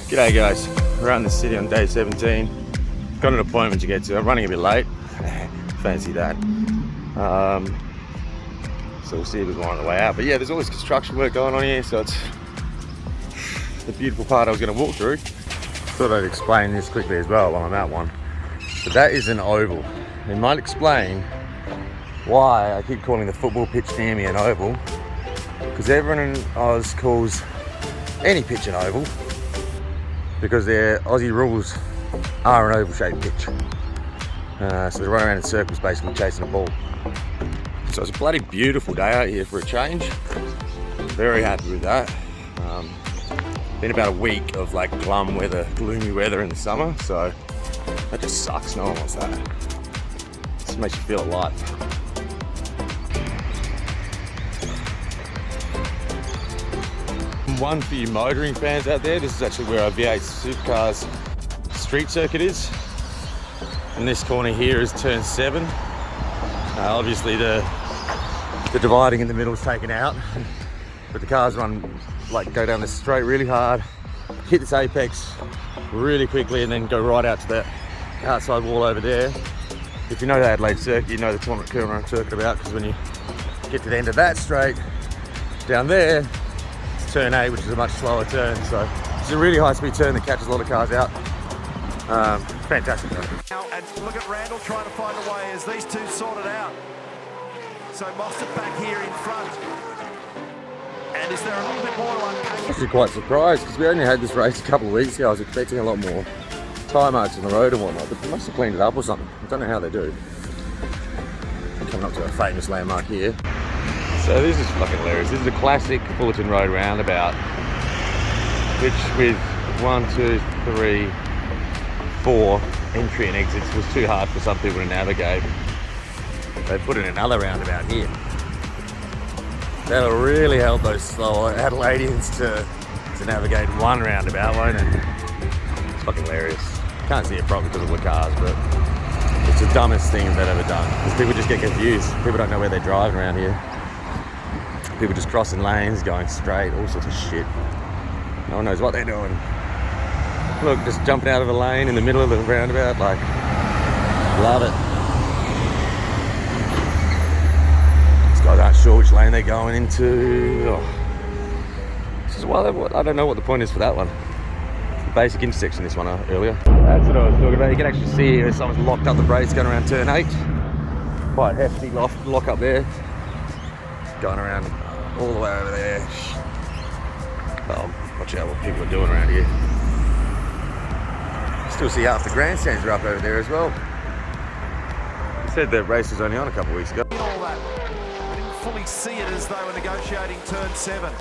G'day guys, we're out in the city on day 17. Got an appointment to get to. I'm running a bit late. Fancy that. So we'll see a bit more on the way out. But yeah, there's all this construction work going on here, so it's the beautiful part I was going to walk through. Thought I'd explain this quickly as well while I'm at one. So that is an oval. It might explain why I keep calling the football pitch near me an oval, because everyone in Oz calls any pitch an oval because their Aussie rules are an oval shaped pitch. So they run around in circles basically chasing a ball. So it's a bloody beautiful day out here for a change. Very happy with that. Been about a week of like glum weather, gloomy weather in the summer, so that just sucks. No one wants that. Just makes you feel alive. One for you motoring fans out there, this is actually where our V8 Supercars Street Circuit is. And this corner here is turn 7. Obviously the dividing in the middle is taken out, but the cars go down this straight really hard, hit this apex really quickly, and then go right out to the outside wall over there. If you know the Adelaide Circuit, you know the turn around circuit about, because when you get to the end of that straight, down there, it's turn 8, which is a much slower turn. So it's a really high speed turn that catches a lot of cars out. Fantastic. And look at Randall trying to find a way as these two sort it out. So Mossop back here in front. And is there a little bit more to unpack? I'm actually quite surprised because we only had this race a couple of weeks ago. I was expecting a lot more tyre marks on the road and whatnot, but they must have cleaned it up or something. I don't know how they do. Coming up to a famous landmark here. So this is fucking hilarious. This is a classic Fullerton Road roundabout, which with 1, 2, 3, 4 entry and exits was too hard for some people to navigate. They put in another roundabout here. That'll really help those slower Adelaideans to navigate one roundabout, won't it? It's fucking hilarious. Can't see it properly because of the cars, but it's the dumbest thing they've ever done. Because people just get confused. People don't know where they're driving around here. People just crossing lanes, going straight, all sorts of shit. No one knows what they're doing. Look, just jumping out of a lane in the middle of the roundabout, like, love it. These guys aren't sure which lane they're going into. Oh. This is why I don't know what the point is for that one. The basic intersection, this one earlier. That's what I was talking about. You can actually see here someone's locked up the brakes going around turn 8. Quite hefty lock up there. Going around all the way over there. Oh, watch out what people are doing around here. Still see half the grandstands are up over there as well. He said the race was only on a couple of weeks ago. All that. I didn't fully see it as they were negotiating turn 7.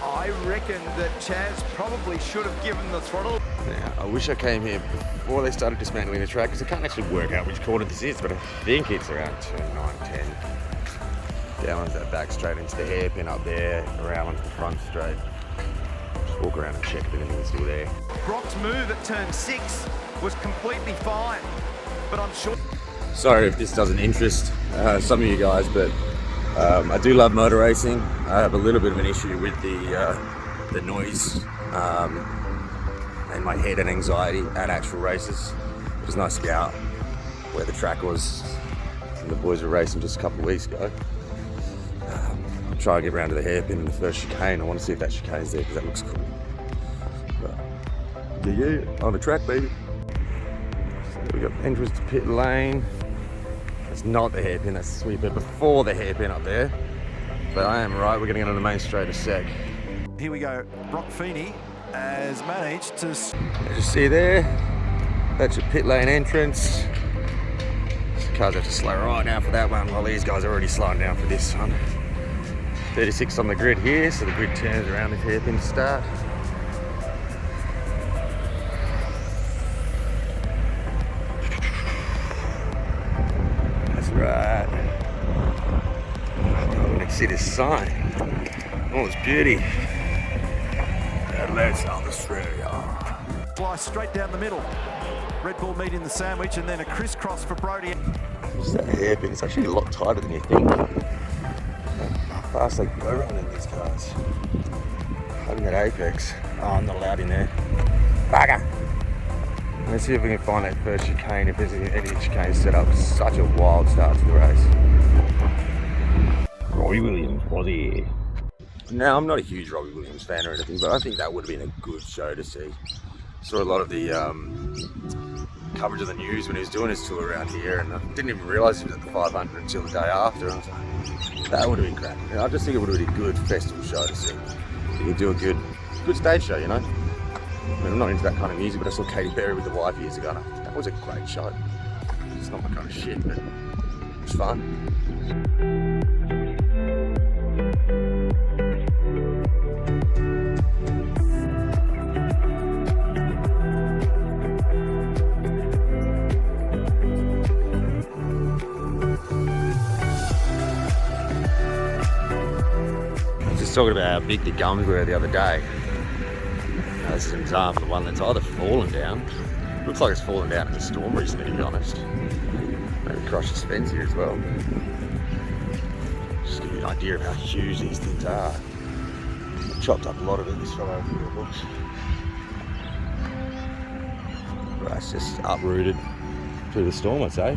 I reckon that Chaz probably should have given the throttle. Now, I wish I came here before they started dismantling the track, because I can't actually work out which corner this is, but I think it's around turn 9, 10. Down onto that back straight into the hairpin up there, around onto the front straight. Just walk around and check if anything's still there. Brock's move at turn 6 was completely fine, but I'm sure... Sorry if this doesn't interest some of you guys, but I do love motor racing. I have a little bit of an issue with the noise and my head and anxiety at actual races. It was nice to be out where the track was and the boys were racing just a couple of weeks ago. I'll try and get around to the hairpin in the first chicane. I want to see if that chicane's there because that looks cool. But, yeah, on the track, baby. So we got entrance to pit lane. It's not the hairpin, that's the sweeper before the hairpin up there. But I am right, we're getting on the main straight in a sec. Here we go. Brock Feeney has managed to... As you see there, that's your pit lane entrance. Cars have to slow right down for that one, while these guys are already slowing down for this one. 36 on the grid here, so the grid turns around this hairpin to start. That's right. Oh, we can see this sign. Oh, it's beauty. Adelaide, South Australia. Fly straight down the middle. Red Bull meat in the sandwich, and then a crisscross for Brody. It's that hairpin. It's actually a lot tighter than you think. How fast they go running these cars. Having that apex. Oh, I'm not allowed in there. Bugger! Let's see if we can find that first chicane, if there's any chicane set up. Such a wild start to the race. Robbie Williams was here. Now, I'm not a huge Robbie Williams fan or anything, but I think that would have been a good show to see. Saw a lot of the coverage of the news when he was doing his tour around here, and I didn't even realise he was at the 500 until the day after. I was like, that would have been crap. I just think it would have been a good festival show to see. You could do a good stage show, you know. I mean, I'm not into that kind of music, but I saw Katy Perry with the wife years ago, and that was a great show. It's not my kind of shit, but it was fun. Talking about how big the gums were the other day. This is an example of one that's either fallen down. Looks like it's fallen down in a storm recently, to be honest. Maybe crushed this fence here as well. Just to give you an idea of how huge these things are. I've chopped up a lot of it, this fellow over here looks. Right, it's just uprooted through the storm, I'd say.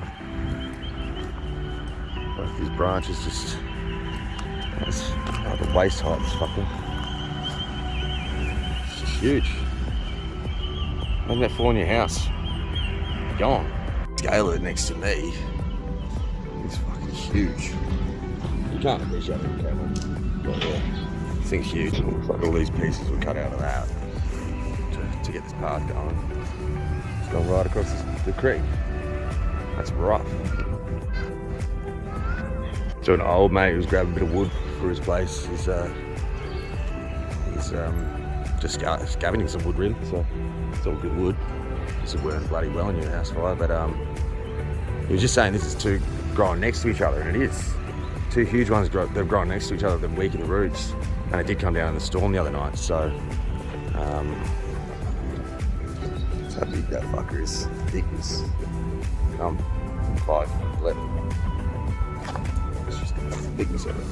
Both these branches just... It's like the waist height, this fucking. It's just huge. Imagine that fall in your house. Gone. Scale it next to me. It's fucking huge. You can't appreciate it on camera. But yeah, this thing's huge. It looks like all these pieces were cut out of that to get this path going. It's gone right across the creek. That's rough. So an old mate who's grabbing a bit of wood for his place. He's just scavenging some wood, really. So it's all good wood. This will burn bloody well in your house fire. But he was just saying this is two growing next to each other, and it is. Two huge ones. They're growing next to each other. They're weak in the roots, and it did come down in the storm the other night. So that's how big that fucker is. Thickness. 5'11". Thickness of it.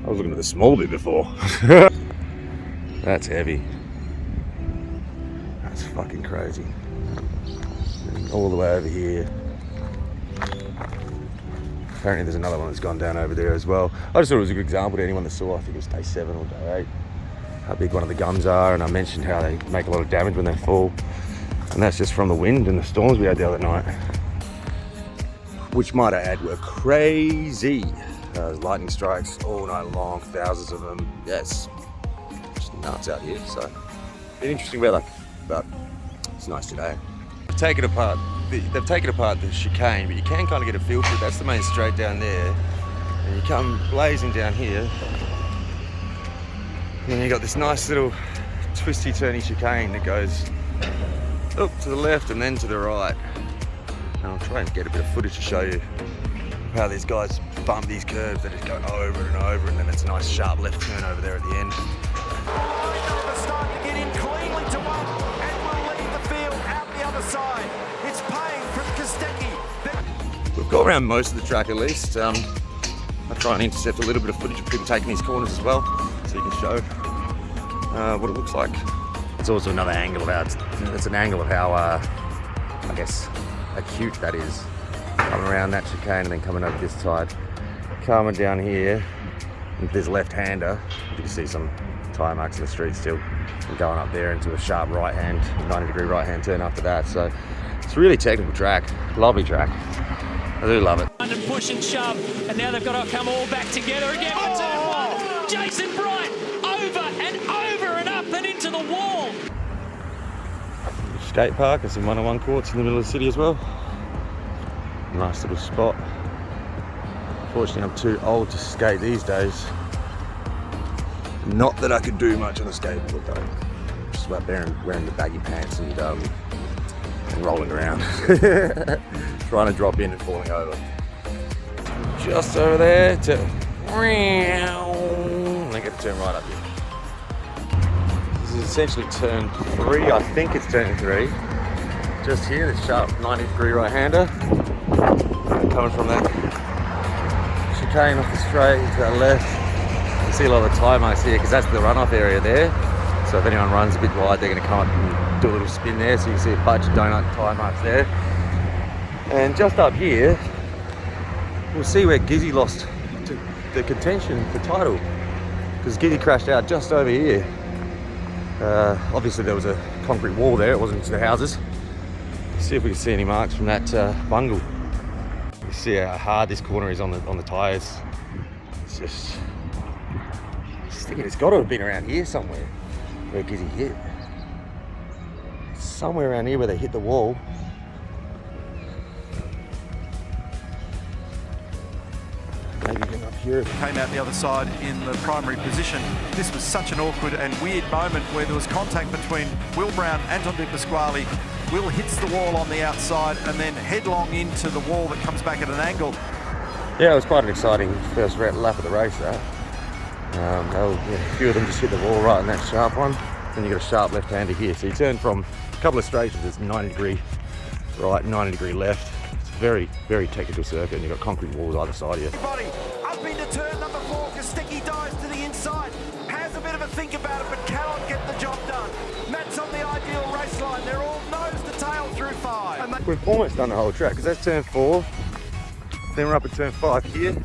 I was looking at the small bit before. That's heavy. That's fucking crazy. And all the way over here. Apparently there's another one that's gone down over there as well. I just thought it was a good example to anyone that saw, I think it was day 7 or day 8, how big one of the gums are, and I mentioned how they make a lot of damage when they fall. And that's just from the wind and the storms we had the other night. Which might I add were crazy. Lightning strikes all night long, thousands of them. Yes, just nuts out here. So, been interesting weather, but it's nice today. They've taken apart the chicane, but you can kind of get a feel for it. That's the main straight down there, and you come blazing down here, and then you got this nice little twisty, turny chicane that goes up to the left and then to the right. And I'll try and get a bit of footage to show you how these guys bump these curves. They just go over and over, and then it's a nice sharp left turn over there at the end. Starting to get in cleanly to one, and will leave the field out the other side. It's Payne from Kostecki. We've got around most of the track at least. I'll try and intercept a little bit of footage of people taking these corners as well, so you can show what it looks like. It's also another angle of how it's an angle of how I guess acute that is. Coming around that chicane and then coming over this side, coming down here. If there's a left-hander, you can see some tyre marks in the street still, and going up there into a sharp right-hand, 90-degree right-hand turn after that. So it's a really technical track, lovely track. I do love it. And push and shove, and now they've got to come all back together again. Oh! Jason Bright over and over and up and into the wall. Skate park and some 101 courts in the middle of the city as well. Nice little spot. Unfortunately, I'm too old to skate these days. Not that I could do much on a skateboard though. Just about wearing the baggy pants and rolling around. Trying to drop in and falling over. Just over there to... And I get to turn right up here. This is essentially turn 3. I think it's turn 3. Just here, this sharp 90-degree right-hander. Coming from that chicane off the straight to that left. You see a lot of the tyre marks here because that's the runoff area there. So if anyone runs a bit wide, they're going to come up and do a little spin there. So you can see a bunch of donut tyre marks there. And just up here, we'll see where Gizzy lost the contention for title, because Gizzy crashed out just over here. Obviously there was a concrete wall there, it wasn't into the houses. Let's see if we can see any marks from that bungle. You see how hard this corner is on the tyres. It's just thinking it's got to have been around here somewhere where Gizzy hit. Somewhere around here where they hit the wall. Maybe even up here. Came out the other side in the primary position. This was such an awkward and weird moment where there was contact between Will Brown and Anton De Pasquale. Will hits the wall on the outside and then headlong into the wall that comes back at an angle. Yeah, it was quite an exciting first lap of the race, that. A few of them just hit the wall right in that sharp one. Then you got a sharp left-hander here. So you turn from a couple of straights, it's 90 degree right, 90 degree left. It's a very, very technical circuit, and you've got concrete walls either side of you. Everybody up into turn number 4, Kostecki dives to the inside. Has a bit of a think about it, but cannot get the job done. Matt's on the ideal race line. They're all nose to tail through 5. We've almost done the whole track, because that's turn 4. Then we're up at turn 5 here.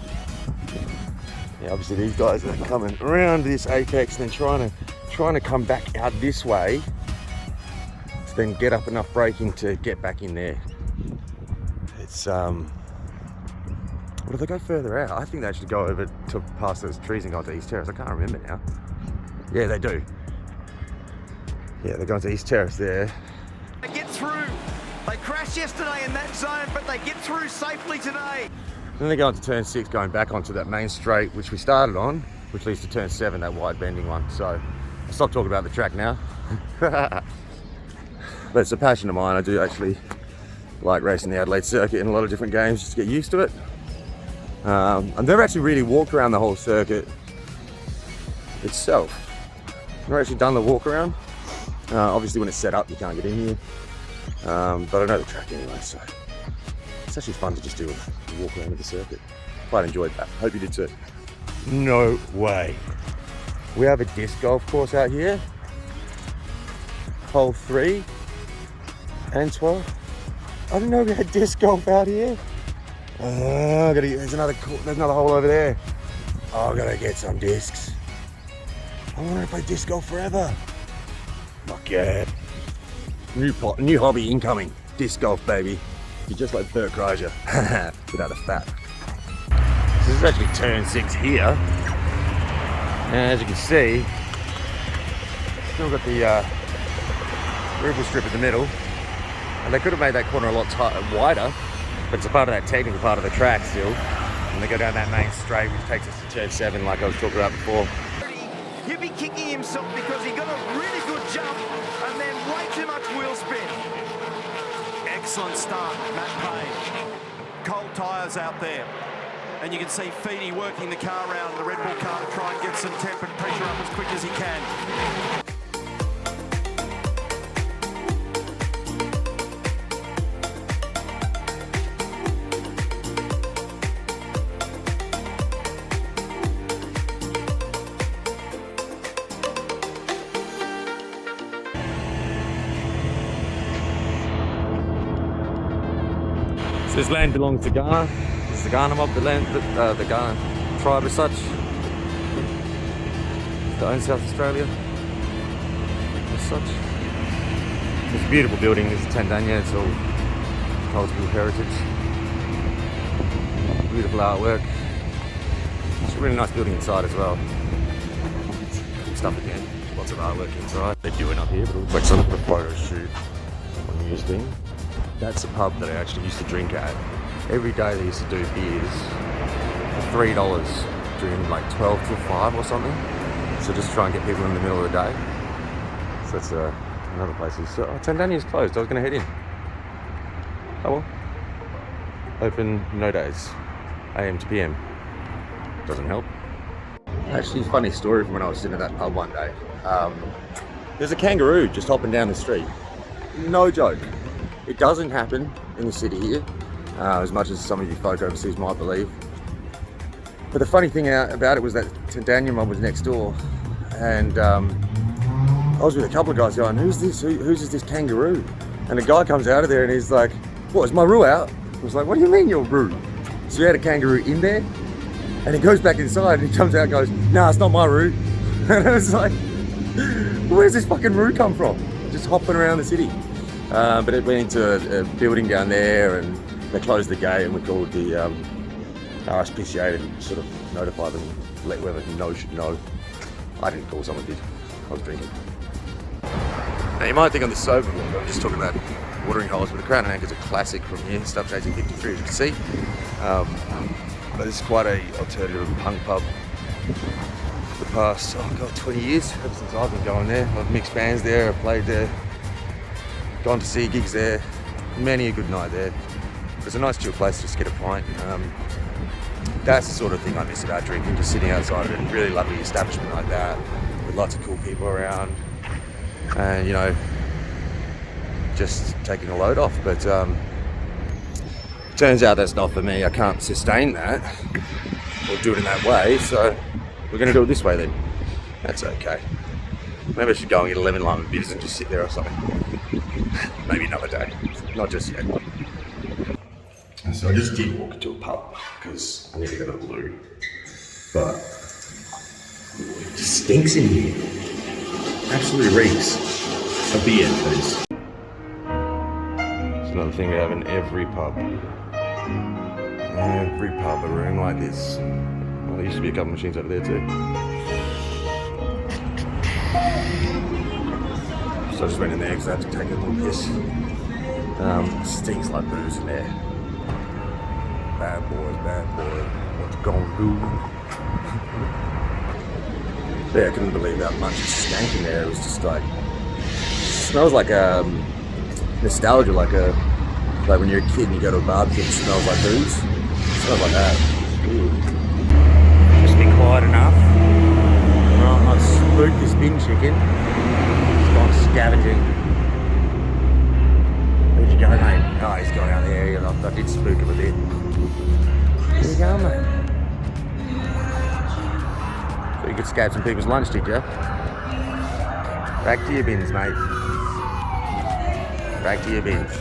Yeah, obviously these guys are coming around this apex and then trying to come back out this way to then get up enough braking to get back in there. It's or do they go further out? I think they actually go over to past those trees and go to East Terrace. I can't remember now. Yeah, they do. Yeah, they're going to East Terrace there. They get through. They crashed yesterday in that zone, but they get through safely today. Then they go into turn 6, going back onto that main straight, which we started on, which leads to turn 7, that wide bending one. So I'll stop talking about the track now. But it's a passion of mine. I do actually like racing the Adelaide Circuit in a lot of different games just to get used to it. I've never actually really walked around the whole circuit itself. Never actually done the walk around. Obviously when it's set up you can't get in here. But I know the track anyway, so it's actually fun to just do a walk around of the circuit. Quite enjoyed that. Hope you did too. No way. We have a disc golf course out here. Hole 3 and 12. I didn't know we had disc golf out here. There's another hole over there. Oh, I gotta get some discs. I want to play disc golf forever. Fuck yeah. New hobby incoming. Disc golf, baby. You're just like Bert Kreischer, without a fat. So this is actually turn 6 here. And as you can see, still got the ripple strip in the middle. And they could have made that corner a lot wider, but it's a part of that technical part of the track still. And they go down that main straight, which takes us to turn 7, like I was talking about before. He'll be kicking himself because he got a really good jump and then way too much wheel spin. Excellent start, Matt Payne. Cold tyres out there. And you can see Feedy working the car around the Red Bull car to try and get some temp and pressure up as quick as he can. This land belongs to Ghana. It's the Ghana mob, the Ghana tribe as such. That owns South Australia as such. It's a beautiful building. This is Tanzania. It's all cultural heritage. Beautiful artwork. It's a really nice building inside as well. Cool stuff again. Lots of artwork inside. They're doing up here, but it looks like some of the photo shoot on the news thing. That's a pub that I actually used to drink at. Every day they used to do beers for $3 during like 12 till 5 or something. So just try and get people in the middle of the day. So that's another place. So Tanzania's closed. I was going to head in. Oh well. Open no days. AM to PM. Doesn't help. Actually, funny story from when I was sitting at that pub one day. There's a kangaroo just hopping down the street. No joke. It doesn't happen in the city here, as much as some of you folk overseas might believe. But the funny thing about it was that Daniel mum was next door, and I was with a couple of guys going, "Who's this? Who's this kangaroo?" And a guy comes out of there and he's like, "What, is my roo out?" I was like, "What do you mean your roo?" So he had a kangaroo in there, and he goes back inside and he comes out and goes, "Nah, it's not my roo." And I was like, "Where's this fucking roo come from?" Just hopping around the city. But it went into a building down there, and they closed the gate, and we called the RSPCA to sort of notify them, let whoever knows should know. I didn't call, someone did. I was drinking. Now you might think on the sober look, I'm just talking about watering holes, but the Crown and Anchor's a classic from here, stuff chasing 53 as you can see. But this is quite a alternative punk pub for the past, 20 years, ever since I've been going there. I've mixed bands there, I've played there, gone to see gigs there, many a good night there. It's a nice chill place to just get a pint. That's the sort of thing I miss about drinking, just sitting outside of a really lovely establishment like that, with lots of cool people around, and just taking a load off. But turns out that's not for me. I can't sustain that or do it in that way, so we're going to do it this way then. That's okay. Maybe I should go and get a lemon lime and beers and just sit there or something. Maybe another day, not just yet. So I just did walk into a pub because I need to go to the loo, but it just stinks in here. Absolutely reeks of beer, please. It's another thing we have in every pub. Every pub, a room like this. Well, there used to be a couple of machines over there too. So I just went in there because I had to take a little piss. Stinks like booze in there. Bad boy, what you gonna do? Yeah, I couldn't believe how much stank in there. It was just like, smells like nostalgia, like when you're a kid and you go to a barbecue and it smells like booze. It smells like that. Ooh. Just be quiet enough. I've spooked this bin chicken. He's gone scavenging. Where'd you go, mate? Oh, he's gone out there. I did spook him a bit. There you go, mate. So you could scab some people's lunch, did you? Back to your bins, mate. Back to your bins.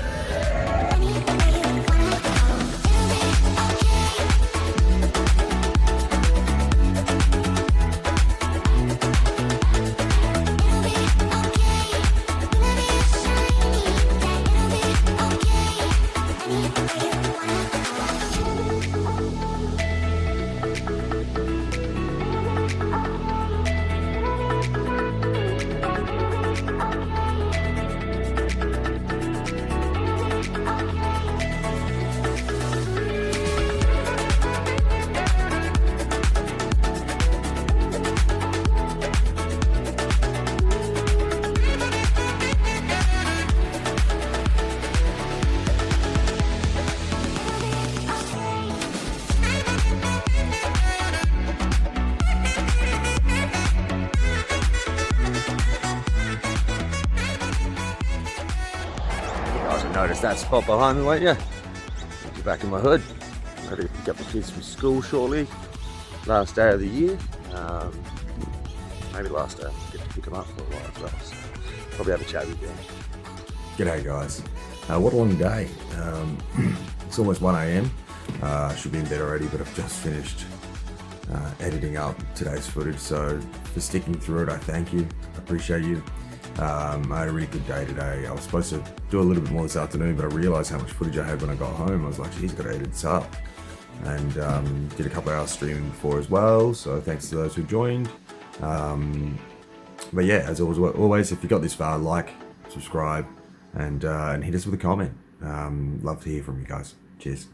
Notice that spot behind me, won't you? Get back in my hood. Ready to pick up the kids from school shortly. Last day of the year. Maybe last day. I get to pick them up for a while as well. So probably have a chat with you. G'day guys. What a long day. It's almost 1 a.m. I should be in bed already, but I've just finished editing up today's footage. So for sticking through it, I thank you. I appreciate you. I had a really good day today. I was supposed to do a little bit more this afternoon, but I realised how much footage I had when I got home. I was like, geez, I've got to edit this up. And did a couple of hours streaming before as well, so thanks to those who joined. But yeah, as always, if you got this far, like, subscribe, and hit us with a comment. Love to hear from you guys. Cheers.